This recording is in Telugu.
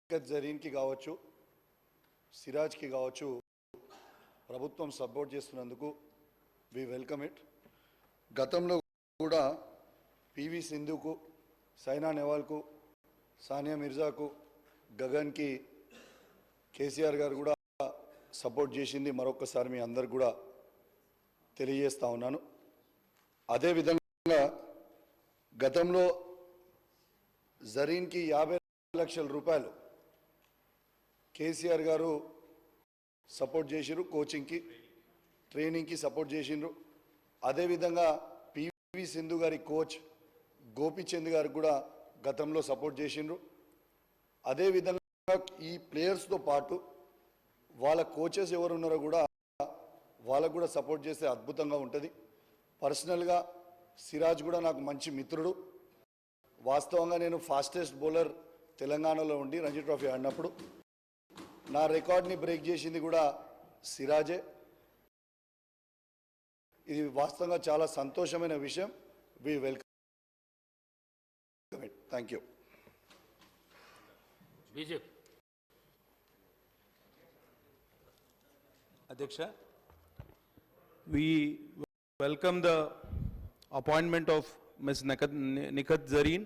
నిఖత్ జరీన్కి కావచ్చు, సిరాజ్కి కావచ్చు, ప్రభుత్వం సపోర్ట్ చేస్తున్నందుకు వి వెల్కమ్ ఇట్. గతంలో కూడా పివి సింధుకు, సైనా నెహ్వాల్కు, సానియా మిర్జాకు, గగన్కి కేసీఆర్ గారు కూడా సపోర్ట్ చేసింది మరొకసారి మీ అందరు కూడా తెలియజేస్తా ఉన్నాను. అదేవిధంగా గతంలో జరీన్కి 50 లక్షల రూపాయలు కేసీఆర్ గారు సపోర్ట్ చేసిరు, కోచింగ్కి ట్రైనింగ్కి సపోర్ట్ చేసిండ్రు. అదేవిధంగా పివి సింధు గారి కోచ్ గోపీచంద్ గారికి కూడా గతంలో సపోర్ట్ చేసిండ్రు. అదేవిధంగా ఈ ప్లేయర్స్తో పాటు వాళ్ళ కోచెస్ ఎవరు ఉన్నారో కూడా వాళ్ళకు కూడా సపోర్ట్ చేస్తే అద్భుతంగా ఉంటుంది. పర్సనల్గా సిరాజ్ కూడా నాకు మంచి మిత్రుడు. వాస్తవంగా నేను ఫాస్టెస్ట్ బౌలర్ తెలంగాణలో ఉండి రంజీ ట్రోఫీ ఆడినప్పుడు నా రికార్డ్ని బ్రేక్ చేసింది కూడా సిరాజే. ఇది వాస్తవంగా చాలా సంతోషమైన విషయం. We welcome it. Thank you. BJP Adhyaksha, we welcome the appointment of Ms. Nikhat Zareen